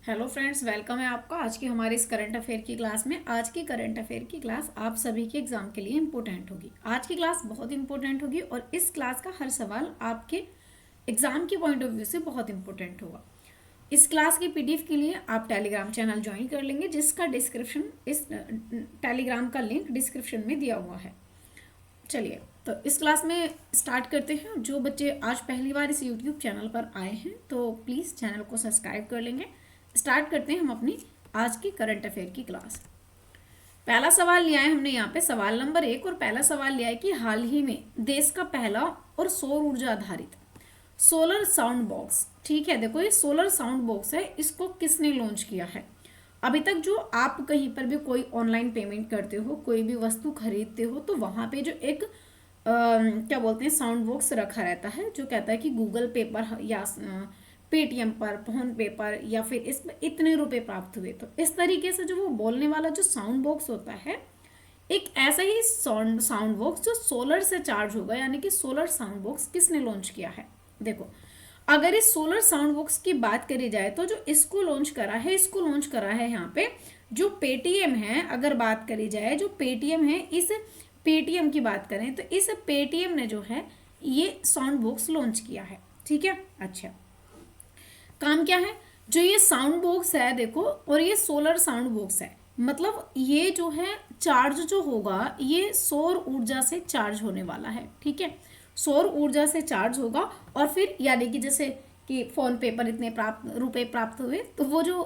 Hello friends, welcome है आपका आज की हमारी इस करंट अफेयर की क्लास में। आज की करंट अफेयर की क्लास आप सभी के एग्जाम के लिए इम्पोर्टेंट होगी। आज की क्लास बहुत इंपॉर्टेंट होगी और इस क्लास का हर सवाल आपके एग्जाम के पॉइंट ऑफ व्यू से बहुत इंपॉर्टेंट होगा। इस क्लास की पीडीएफ के लिए आप टेलीग्राम चैनल ज्वाइन कर लेंगे, जिसका डिस्क्रिप्शन इस टेलीग्राम का लिंक डिस्क्रिप्शन में दिया हुआ है। चलिए, तो इस क्लास में स्टार्ट करते हैं। जो बच्चे आज पहली बार इस यूट्यूब चैनल पर आए हैं तो प्लीज़ चैनल को सब्सक्राइब कर लेंगे। स्टार्ट करते हैं हम अपनी आज की करंट अफेयर की क्लास। पहला सवाल लिया है हमने यहाँ पे सवाल नंबर 1, और पहला सवाल लिया है कि हाल ही में देश का पहला और सौर ऊर्जा आधारित सोलर साउंड बॉक्स, ठीक है, देखो ये सोलर साउंड बॉक्स है, इसको किसने लॉन्च किया है। अभी तक जो आप कहीं पर भी कोई ऑनलाइन पेमेंट करते हो, कोई भी वस्तु खरीदते हो, तो वहां पे जो एक क्या बोलते हैं साउंड बॉक्स रखा रहता है, जो कहता है कि गूगल पे पर या पेटीएम पर, फोन पे पर, या फिर इसमें इतने रुपए प्राप्त हुए। तो इस तरीके से जो वो बोलने वाला जो साउंड बॉक्स होता है, एक ऐसा ही साउंड बॉक्स जो सोलर से चार्ज होगा, यानी कि सोलर साउंड बॉक्स किसने लॉन्च किया है। देखो, अगर इस सोलर साउंड बॉक्स की बात करी जाए तो जो इसको लॉन्च करा है, यहाँ पे जो पेटीएम है। अगर बात करी जाए जो पेटीएम है, इस पेटीएम की बात करें तो इस पेटीएम ने जो है ये साउंड बॉक्स लॉन्च किया है, ठीक है। अच्छा, काम क्या है, जो ये साउंड बॉक्स है देखो, और ये सोलर साउंड बॉक्स है, मतलब ये जो है चार्ज जो होगा ये सौर ऊर्जा से चार्ज होने वाला है, ठीक है। सौर ऊर्जा से चार्ज होगा और फिर यानी कि जैसे कि फोन पे पर इतने रुपए प्राप्त हुए, तो वो जो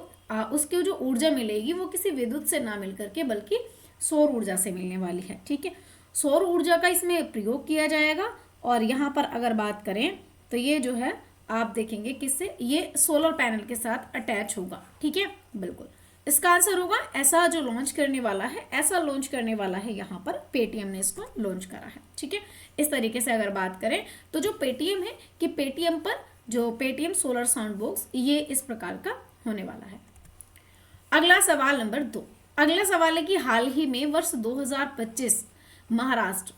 उसकी जो ऊर्जा मिलेगी वो किसी विद्युत से ना मिल करके बल्कि सौर ऊर्जा से मिलने वाली है, ठीक है। सौर ऊर्जा का इसमें प्रयोग किया जाएगा। और यहाँ पर अगर बात करें तो ये जो है आप देखेंगे किससे, ये सोलर पैनल के साथ अटैच होगा, ठीक है, बिल्कुल। इसका आंसर होगा ऐसा जो लॉन्च करने वाला है, ऐसा लॉन्च करने वाला है यहाँ पर पेटीएम ने इसको लॉन्च करा है, ठीक है। इस तरीके से अगर बात करें तो जो पेटीएम है कि पेटीएम पर जो पेटीएम सोलर साउंड बॉक्स ये इस प्रकार का होने वाला है। अगला सवाल नंबर 2। अगला सवाल है कि हाल ही में वर्ष 2025 महाराष्ट्र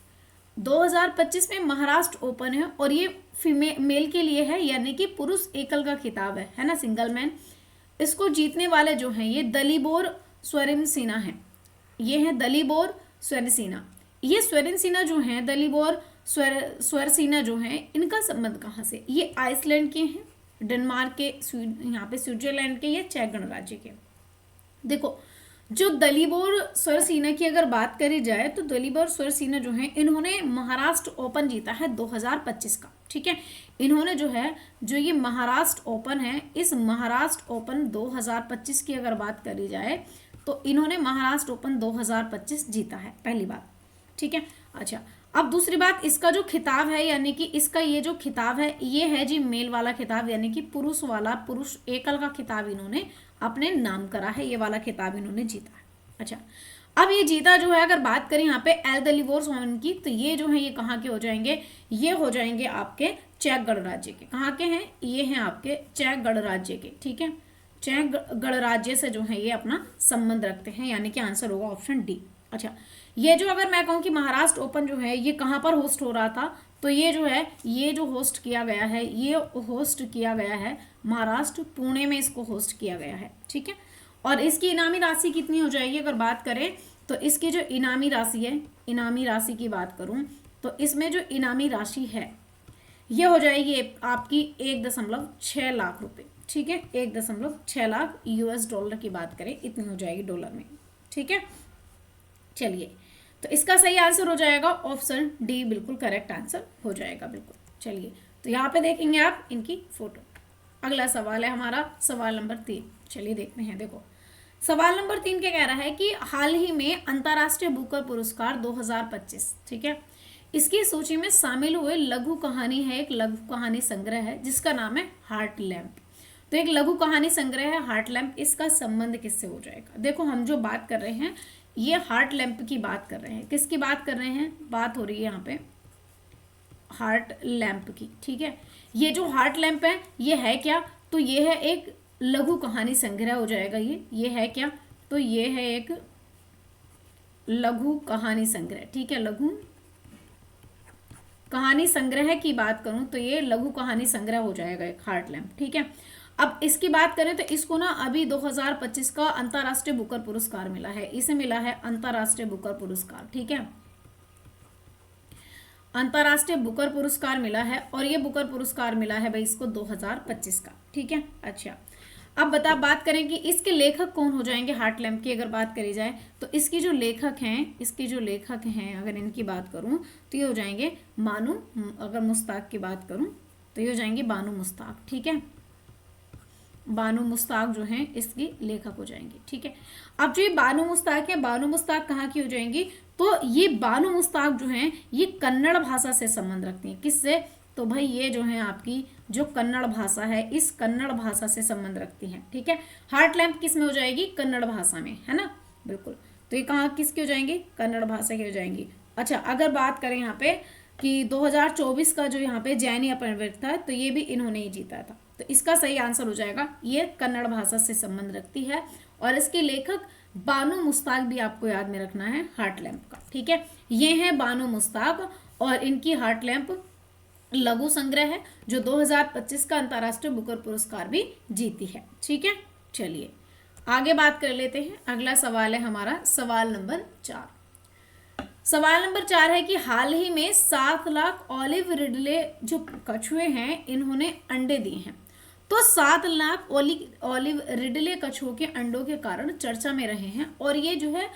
2025 में महाराष्ट्र ओपन है, और ये फीमेल मेल के लिए है, यानी कि पुरुष एकल का खिताब है ना, सिंगल मैन। इसको जीतने वाले जो हैं ये दलीबोर स्वरिन सिन्हा हैं। ये हैं दलीबोर स्वरिन सिन्हा। ये स्वरिन सिन्हा जो हैं, दलीबोर स्वर सिन्हा जो हैं, इनका संबंध कहाँ से, ये आइसलैंड के हैं, डेनमार्क के, यहाँ पे स्विट्जरलैंड के, ये चेक गणराज्य के। देखो, जो दलीबोर स्वरसेना की अगर बात करी जाए तो दलीबोर स्वरसेना जो है इन्होंने महाराष्ट्र ओपन जीता है 2025 का, ठीक है। इन्होंने जो है जो ये महाराष्ट्र ओपन है, इस महाराष्ट्र ओपन 2025 की अगर बात करी जाए तो इन्होंने महाराष्ट्र ओपन 2025 जीता है, पहली बात, ठीक है। अच्छा, अब दूसरी बात, इसका जो खिताब है, यानी कि इसका ये जो खिताब है ये है जी मेल वाला खिताब, यानी कि पुरुष वाला, पुरुष एकल का खिताब इन्होंने अपने नाम करा है, ये वाला खिताब इन्होंने जीता है। अच्छा, अब ये जीता जो है, अगर बात करें यहाँ पे एल दलीबोर स्वरिन की, तो ये जो है ये कहाँ के हो जाएंगे, ये हो जाएंगे आपके चेक गणराज्य के। कहाँ के हैं, ये हैं आपके चेक गणराज्य के, ठीक है। चेक गणराज्य से जो है ये अपना संबंध रखते हैं, यानी कि आंसर होगा ऑप्शन डी। अच्छा, ये जो अगर मैं कहूँ कि महाराष्ट्र ओपन जो है ये कहाँ पर होस्ट हो रहा था, तो ये जो है ये जो होस्ट किया गया है, ये होस्ट किया गया है महाराष्ट्र पुणे में, इसको होस्ट किया गया है, ठीक है। और इसकी इनामी राशि कितनी हो जाएगी, अगर बात करें तो इसकी जो इनामी राशि है, इनामी राशि की बात करूं तो इसमें जो इनामी राशि है ये हो जाएगी आपकी 1.6 लाख रुपए, ठीक है। 1.6 लाख यूएस डॉलर की बात करें, इतनी हो जाएगी डॉलर में, ठीक है। चलिए, तो इसका सही आंसर हो जाएगा ऑप्शन डी, बिल्कुल करेक्ट आंसर हो जाएगा, बिल्कुल। चलिए, तो यहाँ पे देखेंगे आप इनकी फोटो। अगला सवाल है हमारा सवाल नंबर 3। चलिए देखते हैं। देखो, सवाल नंबर 3 क्या कह रहा है कि हाल ही में अंतर्राष्ट्रीय बुकर पुरस्कार 2025, ठीक है, इसकी सूची में शामिल हुए लघु कहानी है, एक लघु कहानी संग्रह है जिसका नाम है हार्ट लैम्प। तो एक लघु कहानी संग्रह है हार्ट लैम्प, इसका संबंध किससे हो जाएगा। देखो, हम जो बात कर रहे हैं ये हार्ट लैम्प की बात कर रहे हैं, किसकी बात कर रहे हैं, बात हो रही है यहाँ पे हार्ट लैम्प की, ठीक है। ये जो हार्ट लैम्प है ये है क्या, तो ये है एक लघु कहानी संग्रह हो जाएगा, ये है क्या, तो ये है एक लघु कहानी संग्रह, ठीक है। लघु कहानी संग्रह की बात करूं तो ये लघु कहानी संग्रह हो जाएगा एक हार्ट लैम्प, ठीक है। अब इसकी बात करें तो इसको ना अभी 2025 का अंतर्राष्ट्रीय बुकर पुरस्कार मिला है, इसे मिला है अंतर्राष्ट्रीय बुकर पुरस्कार, ठीक है, अंतर्राष्ट्रीय बुकर पुरस्कार मिला है। और ये बुकर पुरस्कार मिला है भाई इसको 2025 का, ठीक है। अच्छा, अब बात करें कि इसके लेखक कौन हो जाएंगे। हार्ट लैम्प की अगर बात करी जाए तो इसकी जो लेखक हैं अगर इनकी बात करूं तो ये हो जाएंगे बानू, अगर मुश्ताक की बात करूं तो ये हो जाएंगे बानू मुश्ताक, ठीक है, बानू मुश्ताक जो हैं इसकी लेखक हो जाएंगी, ठीक है। अब जो ये बानू मुश्ताक है, बानू मुश्ताक कहाँ की हो जाएंगी, तो ये बानू मुश्ताक जो हैं ये कन्नड़ भाषा से संबंध रखती हैं। किससे, तो भाई ये जो है आपकी जो कन्नड़ भाषा है, इस कन्नड़ भाषा से संबंध रखती हैं, ठीक है। हार्ट लैम्प किस में हो जाएगी, कन्नड़ भाषा में, है ना, बिल्कुल। तो ये कहाँ किसकी हो जाएंगी, कन्नड़ भाषा की हो जाएंगी। अच्छा, अगर बात करें यहाँ पे कि 2024 का जो यहाँ पे जैनी अपवर्त था तो ये भी इन्होंने ही जीता था, तो इसका सही आंसर हो जाएगा ये कन्नड़ भाषा से संबंध रखती है। और इसके लेखक बानू मुश्ताक भी आपको याद में रखना है हार्ट लैम्प का, ठीक है। ये है बानू मुश्ताक और इनकी हार्ट लैम्प लघु संग्रह है जो 2025 का अंतर्राष्ट्रीय बुकर पुरस्कार भी जीती है, ठीक है। चलिए आगे बात कर लेते हैं। अगला सवाल है हमारा सवाल नंबर 4। सवाल नंबर 4 है कि हाल ही में 7 लाख ऑलिव रिडले जो कछुए हैं इन्होंने अंडे दिए हैं। तो 7 लाख ऑलिव रिडले कछुओं के अंडों के कारण चर्चा में रहे हैं। और ये जो है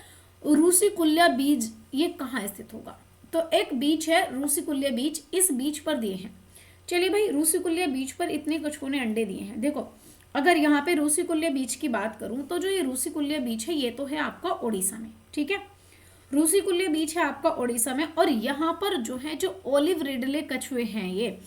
रूसिकुल्या बीच ये कहाँ स्थित होगा, तो एक बीच है रूसिकुल्या बीच, इस बीच पर दिए हैं। चलिए भाई, रूसिकुल्या बीच पर इतने कछुओं ने अंडे दिए हैं। देखो अगर यहाँ पे रूसिकुल्या बीच की बात करूं तो जो ये रूसिकुल्या बीच है ये तो है आपका ओडिशा में, ठीक है, रूसिकुल्या बीच है आपका ओडिशा में। और यहाँ पर जो है जो ऑलिव रिडले कछुए हैं ये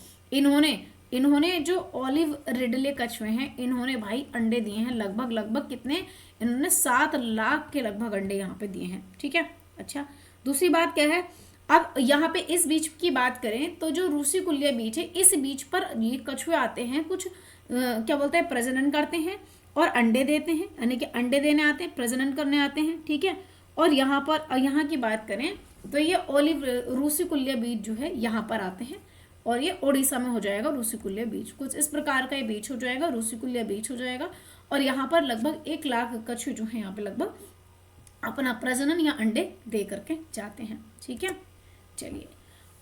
इन्होंने जो ऑलिव रिडले कछुए हैं इन्होंने भाई अंडे दिए हैं लगभग कितने, इन्होंने 7 लाख के लगभग अंडे यहाँ पे दिए हैं, ठीक है। अच्छा, दूसरी बात क्या है, अब यहाँ पे इस बीच की बात करें तो जो रूसिकुल्या बीच है इस बीच पर ये कछुए आते हैं, कुछ क्या बोलते हैं, प्रजनन करते हैं और अंडे देते हैं, यानी कि अंडे देने आते हैं, प्रजनन करने आते हैं, ठीक है। और यहाँ की बात करें तो ये ऑलिव रूसिकुल्या बीच जो है यहाँ पर आते हैं और ये ओडिशा में हो जाएगा रूसिकुल्या बीच, कुछ इस प्रकार का ये बीच हो जाएगा, रूसिकुल्या बीच हो जाएगा। और यहाँ पर लगभग 1 लाख कछुए जो है यहाँ पे लगभग अपना प्रजनन या अंडे दे करके जाते हैं, ठीक है। चलिए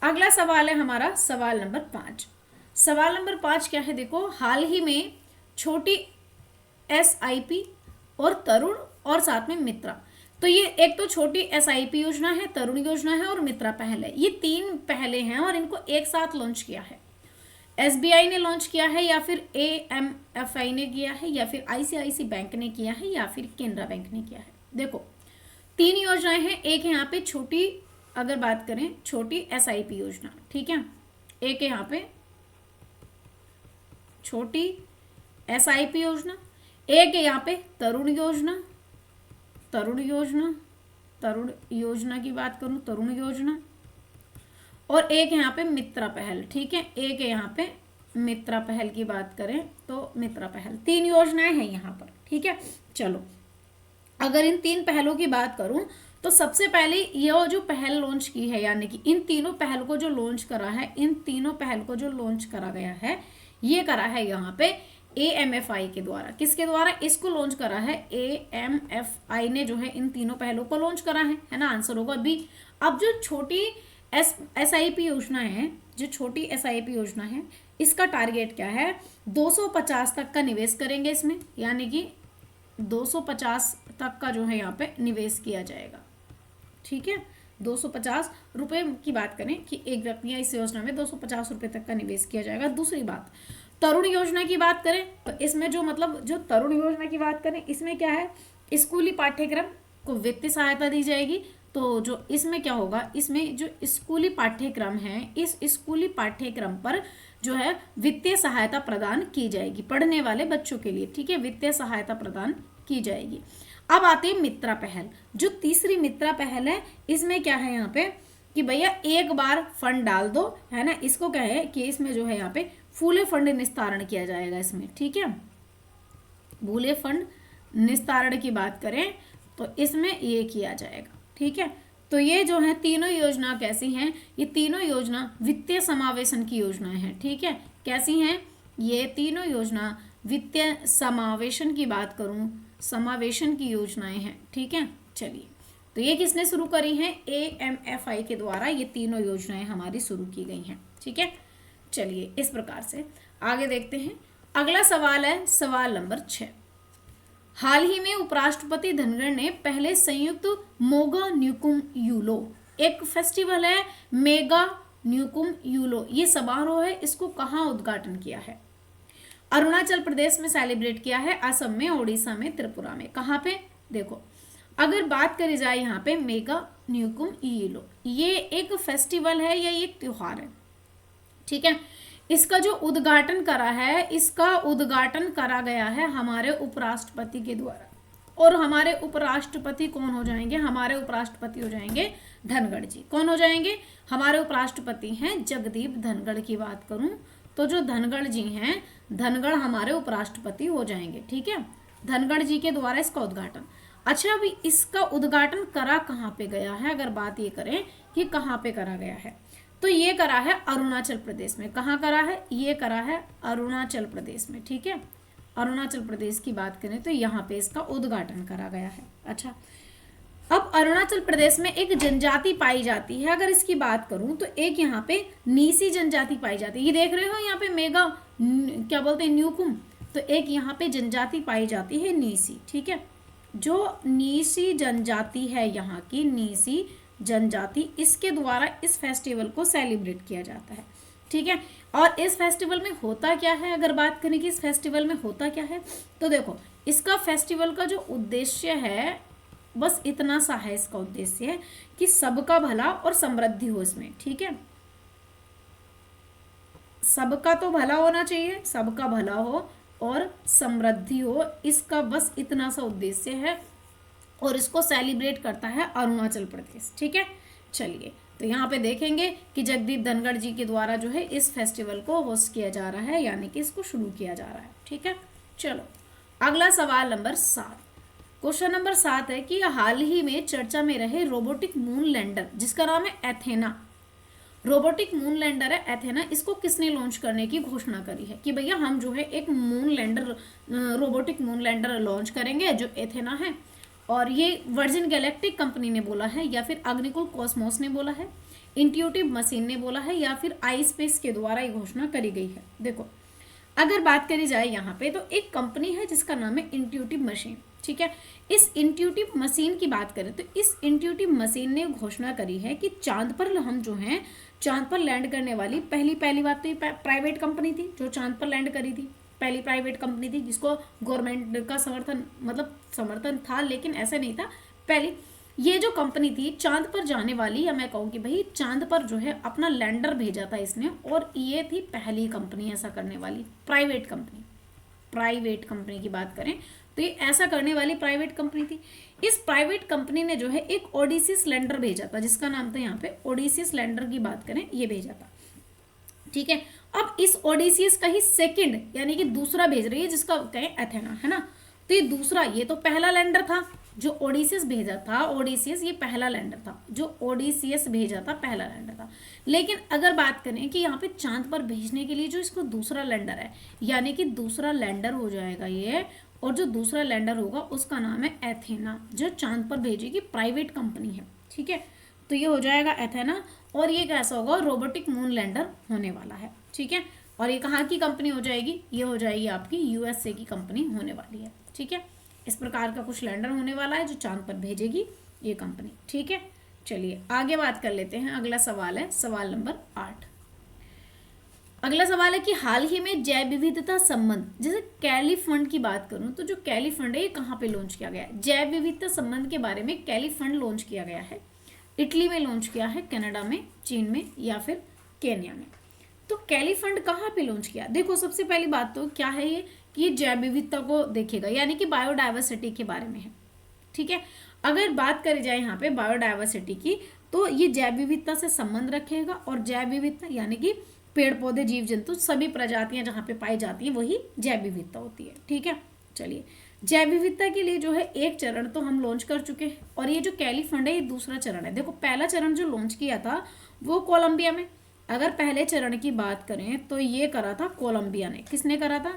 अगला सवाल है हमारा सवाल नंबर 5। सवाल नंबर 5 क्या है, देखो हाल ही में छोटी SIP और तरुण और साथ में मित्रा, तो ये एक तो छोटी SIP योजना है, तरुण योजना है और मित्रा पहल है, ये 3 पहले हैं और इनको एक साथ लॉन्च किया है। SBI ने लॉन्च किया है या फिर AMFI ने किया है या फिर ICICI बैंक ने किया है या फिर केनरा बैंक ने किया है। देखो 3 योजनाएं हैं, एक है यहाँ पे छोटी, अगर बात करें छोटी SIP योजना, ठीक है, एक है यहाँ पे छोटी SIP योजना, एक है यहाँ पे तरुण योजना की बात करूं तरुण योजना, और एक है यहाँ पे मित्रा पहल, ठीक है, एक है यहाँ पे मित्रा पहल की बात करें तो मित्रा पहल, 3 योजनाएं हैं यहाँ पर, ठीक है। चलो अगर इन 3 पहलों की बात करूं तो सबसे पहले ये जो पहल लॉन्च की है, यानी कि इन तीनों पहल को जो लॉन्च करा है, इन तीनों पहल को जो लॉन्च करा गया है ये करा है यहाँ पे AMFI के द्वारा। किसके द्वारा इसको लॉन्च करा है, AMFI ने जो है इन तीनों पहलों को लॉन्च करा है ना, आंसर होगा बी। अब जो छोटी SIP योजना है, जो छोटी SIP योजना है इसका टारगेट क्या है, 250 तक का निवेश करेंगे इसमें, यानी कि 250 तक का जो है यहाँ पे निवेश किया जाएगा, ठीक है। 250 रुपये की बात करें कि एक व्यक्ति इस योजना में 250 रुपये तक का निवेश किया जाएगा। दूसरी बात तरुण योजना की बात करें तो इसमें जो तरुण योजना की बात करें इसमें क्या है, स्कूली पाठ्यक्रम को वित्तीय सहायता दी जाएगी। तो जो इसमें क्या होगा, इसमें जो स्कूली पाठ्यक्रम है इस स्कूली पाठ्यक्रम पर जो है वित्तीय सहायता प्रदान की जाएगी पढ़ने वाले बच्चों के लिए, ठीक है, वित्तीय सहायता प्रदान की जाएगी। अब आती है मित्रा पहल, जो तीसरी मित्रा पहल है इसमें क्या है यहाँ पे कि भैया एक बार फंड डाल दो, है ना, इसको क्या है कि इसमें जो है यहाँ पे फूले फंड निस्तारण किया जाएगा इसमें, ठीक है। फूले फंड निस्तारण की बात करें तो इसमें ये किया जाएगा, ठीक है। तो ये जो है तीनों योजना कैसी हैं, ये तीनों योजना वित्तीय समावेशन की योजनाएं हैं, ठीक है। कैसी हैं ये तीनों योजना, वित्तीय समावेशन की बात करूं, समावेशन की योजनाएं हैं, ठीक है। चलिए, तो ये किसने शुरू करी हैं? AMFI के द्वारा ये तीनों योजनाएं हमारी शुरू की गई हैं, ठीक है। चलिए, इस प्रकार से आगे देखते हैं। अगला सवाल है सवाल नंबर 6। हाल ही में उपराष्ट्रपति धनखड़ ने पहले संयुक्त मोगा न्यूकुम यूलो, एक फेस्टिवल है मेगा न्यूकुम यूलो, ये समारोह है, इसको कहाँ उद्घाटन किया है? अरुणाचल प्रदेश में सेलिब्रेट किया है, असम में, ओडिशा में, त्रिपुरा में। कहाँ पे? देखो, अगर बात करी जाए यहाँ पे मेगा न्यूकुम यूलो, ये एक फेस्टिवल है या एक त्योहार है, ठीक है। इसका जो उद्घाटन करा है, इसका उद्घाटन करा गया है हमारे उपराष्ट्रपति के द्वारा। और हमारे उपराष्ट्रपति कौन हो जाएंगे? हमारे उपराष्ट्रपति हो जाएंगे धनखड़ जी। कौन हो जाएंगे? हमारे उपराष्ट्रपति हैं जगदीप धनखड़ की बात करूं तो जो धनखड़ जी हैं, धनखड़ हमारे उपराष्ट्रपति हो जाएंगे, ठीक है। धनखड़ जी के द्वारा इसका उद्घाटन। अच्छा, अभी इसका उद्घाटन करा कहाँ पे गया है? अगर बात ये करें कि कहाँ पे करा गया है, तो ये करा है अरुणाचल प्रदेश में। कहाँ करा है? ये करा है अरुणाचल प्रदेश में, ठीक है। अरुणाचल प्रदेश की बात करें तो यहाँ पे इसका उद्घाटन करा गया है। अच्छा, अब अरुणाचल प्रदेश में एक जनजाति पाई जाती है, अगर इसकी बात करूं तो एक यहाँ पे नीसी जनजाति पाई जाती है। ये देख रहे हो यहाँ पे मेगा क्या बोलते हैं, न्यूकुम, तो एक यहाँ पे जनजाति पाई जाती है नीसी, ठीक है। जो नीसी जनजाति है, यहाँ की नीसी जनजाति, इसके द्वारा इस फेस्टिवल को सेलिब्रेट किया जाता है, ठीक है। और इस फेस्टिवल में होता क्या है? अगर बात करें कि इस फेस्टिवल में होता क्या है, तो देखो, इसका फेस्टिवल का जो उद्देश्य है, बस इतना सा है इसका उद्देश्य है कि सबका भला और समृद्धि हो इसमें, ठीक है। सबका तो भला होना चाहिए, सबका भला हो और समृद्धि हो, इसका बस इतना सा उद्देश्य है। और इसको सेलिब्रेट करता है अरुणाचल प्रदेश, ठीक है। चलिए, तो यहाँ पे देखेंगे कि जगदीप धनखड़ जी के द्वारा जो है इस फेस्टिवल को होस्ट किया जा रहा है, यानी कि इसको शुरू किया जा रहा है, ठीक है। चलो, अगला सवाल नंबर 7। क्वेश्चन नंबर 7 है कि हाल ही में चर्चा में रहे रोबोटिक मून लैंडर, जिसका नाम है एथेना। रोबोटिक मून लैंडर है एथेना, इसको किसने लॉन्च करने की घोषणा करी है कि भैया हम जो है एक moon lander, robotic moon lander launch करेंगे, जो एथेना है। और ये वर्जिन गैलेक्टिक कंपनी ने बोला है, या फिर अग्निकुल कॉस्मोस ने बोला है, इंट्यूटिव मशीन ने बोला है, या फिर आई स्पेस के द्वारा ये घोषणा करी गई है। देखो, अगर बात करी जाए यहाँ पे, तो एक कंपनी है जिसका नाम है इंट्यूटिव मशीन, ठीक है। इस इंट्यूटिव मशीन की बात करें तो इस इंट्यूटिव मशीन ने घोषणा करी है कि चांद पर हम जो हैं, चांद पर लैंड करने वाली पहली बात तो ये प्राइवेट कंपनी थी जो चांद पर लैंड करी थी, पहली प्राइवेट कंपनी थी जिसको गवर्नमेंट का समर्थन था, लेकिन ऐसा नहीं था। पहली ये जो कंपनी थी चांद पर जाने वाली, या मैं कहूँ कि भाई चांद पर जो है अपना लैंडर भेजा था इसने, और ये थी पहली कंपनी ऐसा करने वाली, प्राइवेट कंपनी की बात करें तो ये ऐसा करने वाली प्राइवेट कंपनी थी। इस प्राइवेट कंपनी ने जो है एक ओडिसीज लैंडर भेजा था, जिसका नाम था यहाँ पे ओडिसीज लैंडर की बात करें, ये भेजा था, ठीक है। अब इस ओडिसीज का ही सेकंड यानी कि दूसरा भेज रही है, जिसका कहें एथेना, है ना। तो ये दूसरा, ये तो पहला लैंडर था जो ओडिसीज भेजा था, ओडिसीज ये पहला लैंडर था जो ओडिसीज भेजा था, पहला लैंडर था। लेकिन अगर बात करें कि यहाँ पे चांद पर भेजने के लिए जो इसको दूसरा लैंडर है, यानी कि दूसरा लैंडर हो जाएगा ये, और जो दूसरा लैंडर होगा उसका नाम है एथेना, जो चांद पर भेजेगी प्राइवेट कंपनी है, ठीक है। तो ये हो जाएगा एथेना, और ये कैसा होगा, रोबोटिक मून लैंडर होने वाला है, ठीक है। और ये कहाँ की कंपनी हो जाएगी? ये हो जाएगी आपकी USA की कंपनी होने वाली है, ठीक है। इस प्रकार का कुछ लैंडर होने वाला है जो चांद पर भेजेगी ये कंपनी, ठीक है। चलिए आगे बात कर लेते हैं। अगला सवाल है सवाल नंबर 8। अगला सवाल है कि हाल ही में जैव विविधता संबंध, जैसे कैली फंड की बात करूं तो जो कैली फंड है ये कहाँ पे लॉन्च किया गया है? जैव विविधता संबंध के बारे में कैली फंड लॉन्च किया गया है, इटली में लॉन्च किया है, कनाडा में, चीन में, या फिर केन्या में। तो कैली फंड कहाँ पे लॉन्च किया? देखो, सबसे पहली बात तो क्या है ये कि ये जैव विविधता को देखेगा, यानी कि बायोडाइवर्सिटी के बारे में है, ठीक है। अगर बात करी जाए यहाँ पे बायोडाइवर्सिटी की, तो ये जैव विविधता से संबंध रखेगा, और जैव विविधता यानी कि पेड़ पौधे, जीव जंतु, सभी प्रजातियां जहाँ पे पाई जाती हैं वही जैव विविधता होती है, ठीक है। चलिए, जैव विविधता के लिए जो है एक चरण तो हम लॉन्च कर चुके हैं, और ये जो कैली फंड है ये दूसरा चरण है। देखो, पहला चरण जो लॉन्च किया था वो कोलंबिया में। अगर पहले चरण की बात करें तो ये करा था कोलंबिया ने। किसने करा था?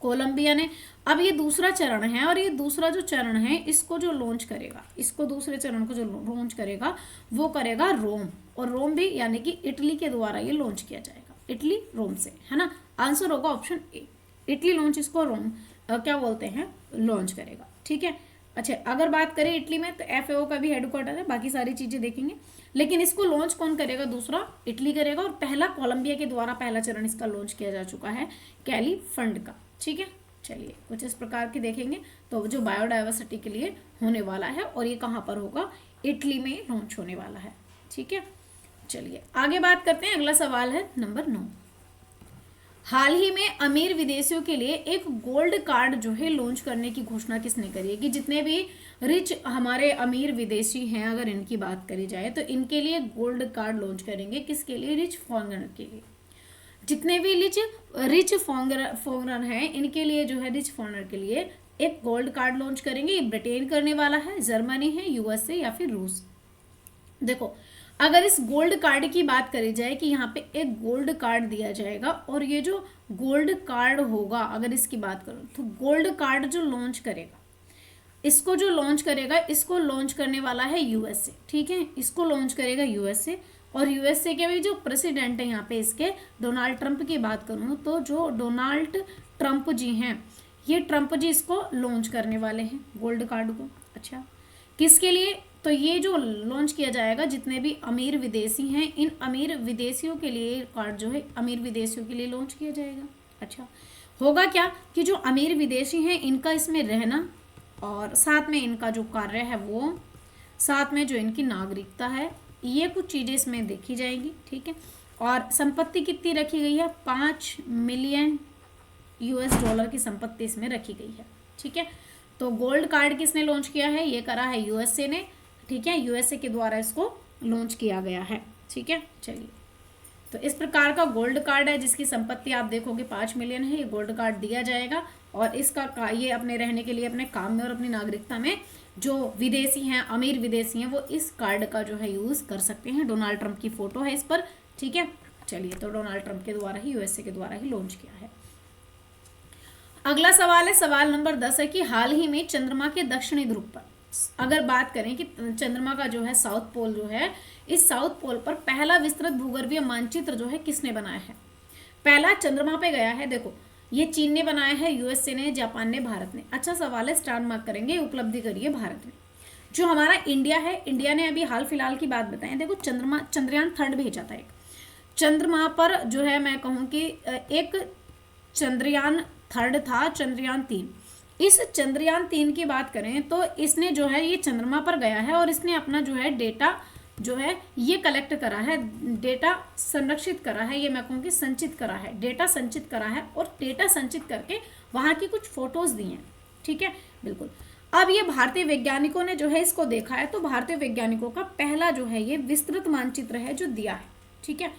कोलंबिया ने। अब ये दूसरा चरण है और ये दूसरा जो चरण है इसको जो लॉन्च करेगा, इसको दूसरे चरण को जो लॉन्च करेगा वो करेगा रोम, और रोम भी यानी कि इटली के द्वारा ये लॉन्च किया जाएगा, इटली रोम से, है ना। आंसर होगा ऑप्शन ए, इटली लॉन्च इसको रोम क्या बोलते हैं लॉन्च करेगा, ठीक है। अच्छा, अगर बात करें इटली में तो FAO का भी हेडक्वार्टर है, बाकी सारी चीजें देखेंगे, लेकिन इसको लॉन्च कौन करेगा, दूसरा इटली करेगा, और पहला कोलंबिया के द्वारा पहला चरण इसका लॉन्च किया जा चुका है कैली फंड का, ठीक है। चलिए कुछ इस प्रकार के देखेंगे, तो जो बायोडाइवर्सिटी के लिए होने वाला है और ये कहाँ पर होगा, इटली में लॉन्च होने वाला है, ठीक है। चलिए आगे बात करते हैं, अगला सवाल है नंबर 9। हाल ही में अमीर विदेशियों के लिए एक गोल्ड कार्ड जो है लॉन्च करने की घोषणा किसने करी है, कि जितने भी रिच हमारे अमीर विदेशी हैं अगर इनकी बात करी जाए तो इनके लिए गोल्ड कार्ड लॉन्च करेंगे, किसके लिए, रिच फॉरेनर के लिए। जितने भी रिच फॉरेनर हैं इनके लिए जो है, रिच फॉरेनर के लिए एक गोल्ड कार्ड लॉन्च करेंगे। ये ब्रिटेन करने वाला है, जर्मनी है, USA या फिर रूस। देखो अगर इस गोल्ड कार्ड की बात करी जाए कि यहाँ पे एक गोल्ड कार्ड दिया जाएगा, और ये जो गोल्ड कार्ड होगा अगर इसकी बात करूँ तो गोल्ड कार्ड जो लॉन्च करेगा, इसको जो लॉन्च करेगा, इसको लॉन्च करने वाला है USA, ठीक है। इसको लॉन्च करेगा USA, और USA के भी जो प्रेसिडेंट है यहाँ पे इसके डोनाल्ड ट्रंप की बात करूँ तो जो डोनाल्ड ट्रंप जी हैं, ये ट्रंप जी इसको लॉन्च करने वाले हैं गोल्ड कार्ड को। अच्छा, किसके लिए, तो ये जो लॉन्च किया जाएगा जितने भी अमीर विदेशी हैं, इन अमीर विदेशियों के लिए कार्ड जो है अमीर विदेशियों के लिए लॉन्च किया जाएगा। अच्छा, होगा क्या कि जो अमीर विदेशी हैं इनका इसमें रहना, और साथ में इनका जो कार्य है वो, साथ में जो इनकी नागरिकता है, ये कुछ चीज़ें इसमें देखी जाएंगी, ठीक है। और संपत्ति कितनी रखी गई है, 5 मिलियन US$ की संपत्ति इसमें रखी गई है, ठीक है। तो गोल्ड कार्ड किसने लॉन्च किया है, ये करा है USA ने, ठीक है। USA के द्वारा इसको लॉन्च किया गया है, ठीक है। चलिए, तो इस प्रकार का गोल्ड कार्ड है जिसकी संपत्ति आप देखोगे 5 मिलियन है, ये गोल्ड कार्ड दिया जाएगा, और इसका ये अपने रहने के लिए, अपने काम में और अपनी नागरिकता में जो विदेशी हैं, अमीर विदेशी हैं, वो इस कार्ड का जो है यूज़ कर सकते हैं। डोनाल्ड ट्रंप की फोटो है इस पर, ठीक है। चलिए, तो डोनाल्ड ट्रंप के द्वारा ही, USA के द्वारा ही लॉन्च किया है। अगला सवाल है, सवाल नंबर 10 है कि हाल ही में चंद्रमा के दक्षिणी ध्रुव पर, अगर बात करें कि चंद्रमा का जो है साउथ पोल जो है, इस साउथ पोल पर पहला विस्तृत भूगर्भीय मानचित्र जो है किसने बनाया है। पहला चंद्रमा पे गया है, देखो ये चीन ने बनाया है, USA ने, जापान ने, भारत ने। अच्छा सवाल है, स्टार मार्क करेंगे, उपलब्धि करिए भारत में। जो हमारा इंडिया है, इंडिया ने अभी हाल फिलहाल की बात बताएं, देखो चंद्रयान 3 भेजा था एक चंद्रमा पर, जो है मैं कहूँ कि एक चंद्रयान 3 था, चंद्रयान 3। इस चंद्रयान 3 की बात करें तो इसने जो है ये चंद्रमा पर गया है, और इसने अपना जो है डेटा जो है ये कलेक्ट करा है, डेटा संरक्षित करा है, ये मैं कहूँ कि संचित करा है, डेटा संचित करा है, और डेटा संचित करके वहाँ की कुछ फोटोज दी हैं, ठीक है, बिल्कुल। अब ये भारतीय वैज्ञानिकों ने जो है इसको देखा है, तो भारतीय वैज्ञानिकों का पहला जो है ये विस्तृत मानचित्र है जो दिया है, ठीक है।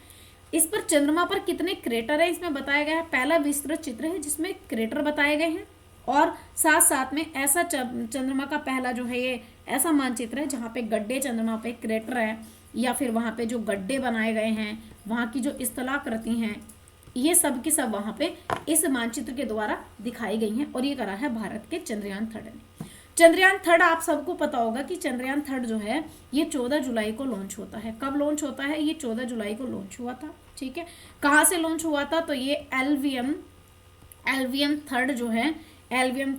इस पर चंद्रमा पर कितने क्रेटर है इसमें बताया गया है, पहला विस्तृत चित्र है जिसमें क्रेटर बताए गए हैं, और साथ साथ में ऐसा चंद्रमा का पहला जो है ये ऐसा मानचित्र है जहाँ पे गड्ढे, चंद्रमा पे क्रेटर है, या फिर वहाँ पे जो गड्ढे बनाए गए हैं, वहाँ की जो स्थलाकृति हैं, ये सब की सब वहाँ पे इस मानचित्र के द्वारा दिखाई गई हैं, और ये करा है भारत के चंद्रयान 3 ने। चंद्रयान 3 आप सबको पता होगा कि चंद्रयान 3 जो है ये 14 जुलाई को लॉन्च होता है। कब लॉन्च होता है, ये 14 जुलाई को लॉन्च हुआ था, ठीक है। कहाँ से लॉन्च हुआ था, तो ये LVM 3 जो है, LVM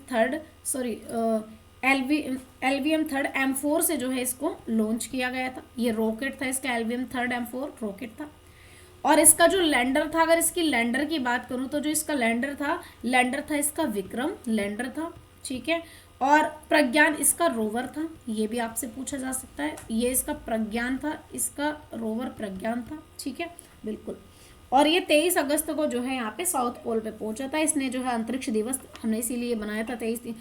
3 M4 से जो है इसको लॉन्च किया गया था। ये रॉकेट था इसका, LVM 3 M4 रॉकेट था। और इसका जो लैंडर था, अगर इसकी लैंडर की बात करूं तो जो इसका लैंडर था इसका विक्रम लैंडर था, ठीक है। और प्रज्ञान इसका रोवर था, ये भी आपसे पूछा जा सकता है, ये इसका प्रज्ञान था, इसका रोवर प्रज्ञान था, ठीक है, बिल्कुल। और ये 23 अगस्त को जो है यहाँ पे साउथ पोल पे पहुंचा था। इसने जो है अंतरिक्ष दिवस हमने इसीलिए बनाया था 23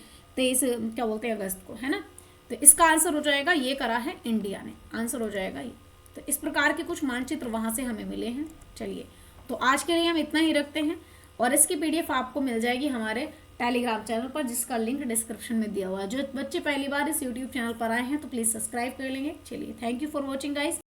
क्या बोलते हैं अगस्त को, है ना। तो इसका आंसर हो जाएगा, ये करा है इंडिया ने, आंसर हो जाएगा ये। तो इस प्रकार के कुछ मानचित्र वहाँ से हमें मिले हैं। चलिए, तो आज के लिए हम इतना ही रखते हैं, और इसकी PDF आपको मिल जाएगी हमारे टेलीग्राम चैनल पर, जिसका लिंक डिस्क्रिप्शन में दिया हुआ है। जो बच्चे पहली बार इस YouTube चैनल पर आए हैं तो प्लीज़ सब्सक्राइब कर लेंगे। चलिए, thank you for watching guys.